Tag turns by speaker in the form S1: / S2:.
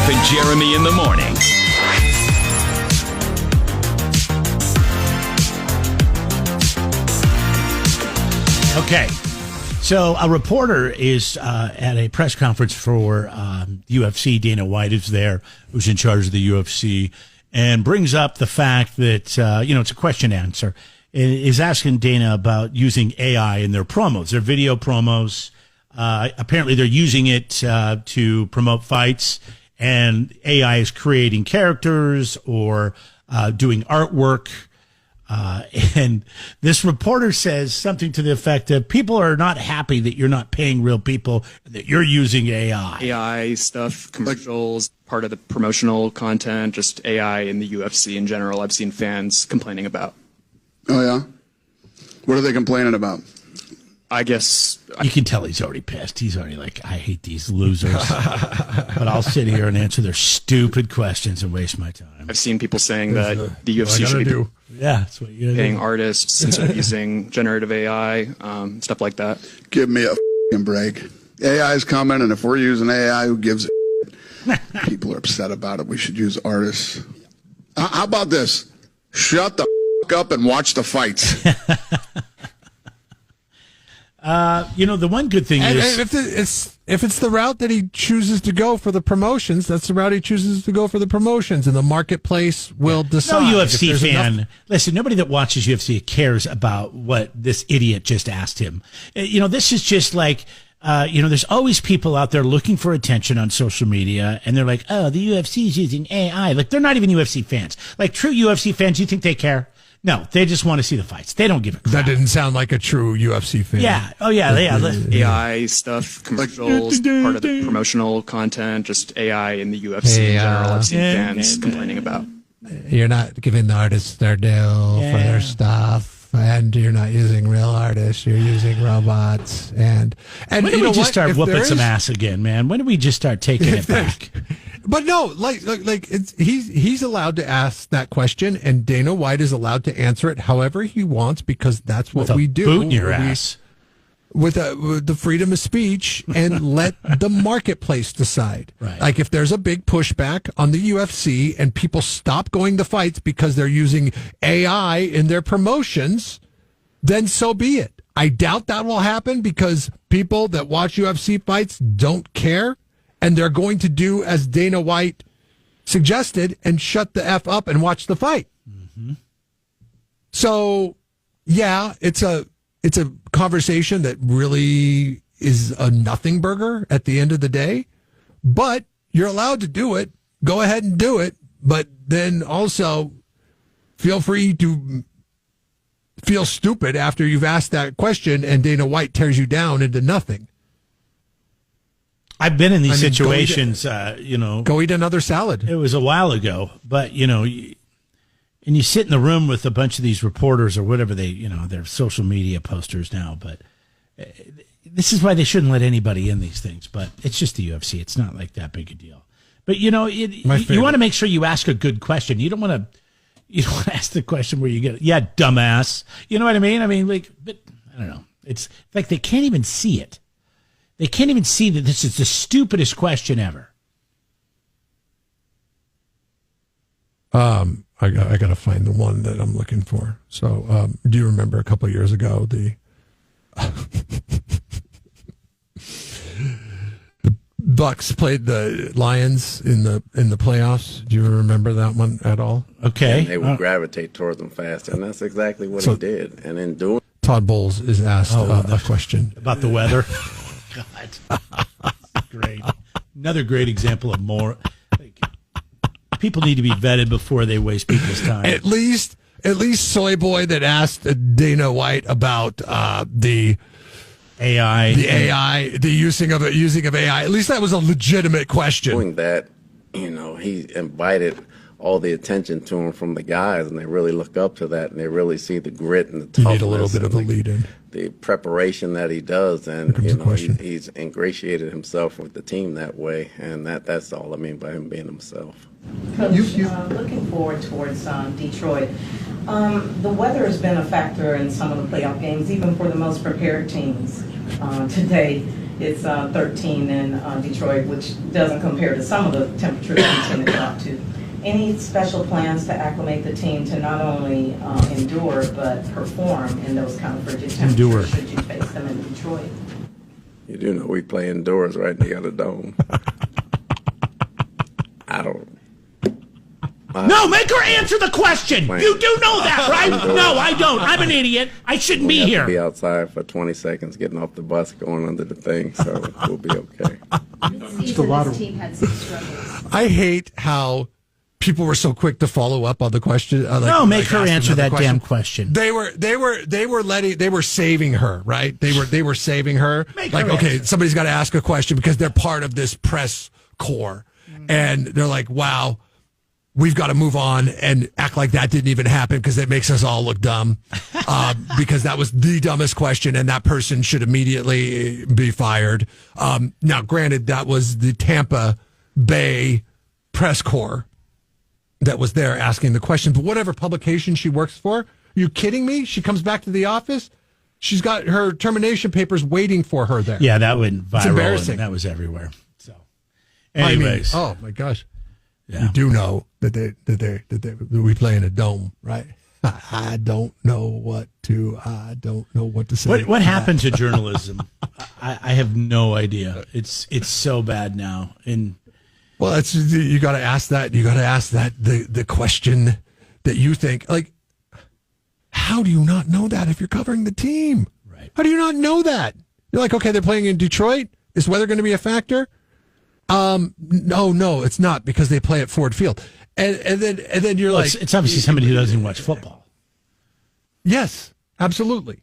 S1: Jeff and Jeremy in the morning.
S2: Okay, so a reporter is at a press conference for UFC. Dana White is there, who's in charge of the UFC, and brings up the fact that, it's a question answer, is asking Dana about using AI in their promos, their video promos. Apparently they're using it to promote fights, and AI is creating characters or doing artwork. And this reporter says something to the effect of people are not happy that you're not paying real people, that you're using AI.
S3: AI stuff, commercials, part of the promotional content, just AI in the UFC in general, I've seen fans complaining about.
S4: Oh, yeah? What are they complaining about?
S3: I guess...
S2: You can tell he's already pissed. He's already like, I hate these losers. But I'll sit here and answer their stupid questions and waste my time.
S3: I've seen people saying that the UFC should be
S2: Yeah, that's what you're
S3: paying
S2: doing.
S3: artists instead of using generative AI, stuff like that.
S4: Give me a f***ing break. AI is coming, and if we're using AI, who gives a People are upset about it. We should use artists. How about this? Shut the f*** up and watch the fights.
S2: The one good thing is...
S5: If it's the route that he chooses to go for the promotions, that's the route he chooses to go for the promotions, and the marketplace will decide.
S2: No UFC fan. Listen, nobody that watches UFC cares about what this idiot just asked him. This is just like, there's always people out there looking for attention on social media, and they're like, oh, the UFC is using AI. Like, they're not even UFC fans. Like, true UFC fans, you think they care? No, they just want to see the fights. They don't give a crap.
S5: That didn't sound like a true UFC fan.
S2: Yeah. Oh, yeah.
S3: AI stuff, commercials, part of the promotional content, just AI in the UFC in general, I've seen fans complaining about.
S5: You're not giving the artists their due for their stuff, and you're not using real artists. You're using robots. And
S2: when did we just start whooping some ass again, man? When did we just start taking it back?
S5: But no, he's allowed to ask that question, and Dana White is allowed to answer it however he wants, because that's what we do.
S2: Boot in your ass.
S5: With the freedom of speech, and let the marketplace decide.
S2: Right.
S5: Like, if there's a big pushback on the UFC and people stop going to fights because they're using AI in their promotions, then so be it. I doubt that will happen, because people that watch UFC fights don't care. And they're going to do as Dana White suggested and shut the F up and watch the fight. Mm-hmm. So, yeah, it's a conversation that really is a nothing burger at the end of the day. But you're allowed to do it. Go ahead and do it. But then also feel free to feel stupid after you've asked that question and Dana White tears you down into nothing.
S2: I've been in these situations, Go
S5: eat another salad.
S2: It was a while ago, but, and you sit in the room with a bunch of these reporters or whatever they're social media posters now, but this is why they shouldn't let anybody in these things. But it's just the UFC. It's not like that big a deal. But, you want to make sure you ask a good question. You don't want to ask the question where you get, dumbass. You know what I mean? But I don't know. It's like they can't even see it. They can't even see that this is the stupidest question ever.
S5: I got to find the one that I'm looking for. So, do you remember a couple of years ago the Bucs played the Lions in the playoffs? Do you remember that one at all?
S2: Okay,
S6: and they would gravitate toward them faster, and that's exactly what he did. And in doing,
S5: Todd Bowles is asked a question
S2: about the weather. God, great! Another great example of more. People need to be vetted before they waste people's time.
S5: At least Soy Boy that asked Dana White about the
S2: AI,
S5: the using of AI. At least that was a legitimate question.
S6: Doing that, he invited all the attention to him from the guys, and they really look up to that, and they really see the grit and the toughness.
S5: You need a little bit of a lead-in.
S6: The preparation that he does, and he's ingratiated himself with the team that way, and that's all I mean by him being himself.
S7: Coach, looking forward towards Detroit. The weather has been a factor in some of the playoff games, even for the most prepared teams today. It's 13 in Detroit, which doesn't compare to some of the temperatures we tend to drop to. Any special plans to acclimate the team to not only endure but perform in those kind of frigid temperatures should you face them in Detroit?
S6: You do know we play indoors, right? They got a dome. I don't.
S2: No, make her answer the question. You do know that, right? No, I don't. I'm an idiot. I shouldn't be here.
S6: Be outside for 20 seconds, getting off the bus, going under the thing, so we'll be okay.
S1: This team had some struggles.
S5: I hate how people were so quick to follow up on the question.
S2: No, make her answer that damn question.
S5: They were saving her, right? They were saving her. Like, okay, somebody's got to ask a question because they're part of this press corps, and they're like, wow. We've got to move on and act like that didn't even happen because it makes us all look dumb. Because that was the dumbest question, and that person should immediately be fired. Now, granted, that was the Tampa Bay press corps that was there asking the question. But whatever publication she works for, are you kidding me? She comes back to the office. She's got her termination papers waiting for her there.
S2: Yeah, that went viral.
S5: It's embarrassing.
S2: And that was everywhere. So, anyways,
S5: oh my gosh.
S2: Yeah.
S5: You do know that we play in a dome, right? I don't know what to say.
S2: What happened to journalism? I have no idea. It's so bad now.
S5: Well, it's you got to ask that. You got to ask that the question that you think like, how do you not know that if you're covering the team?
S2: Right.
S5: How do you not know that? You're like, okay, they're playing in Detroit. Is weather going to be a factor? No, it's not because they play at Ford Field. And then you're like,
S2: it's obviously somebody who doesn't watch football.
S5: Yes, absolutely.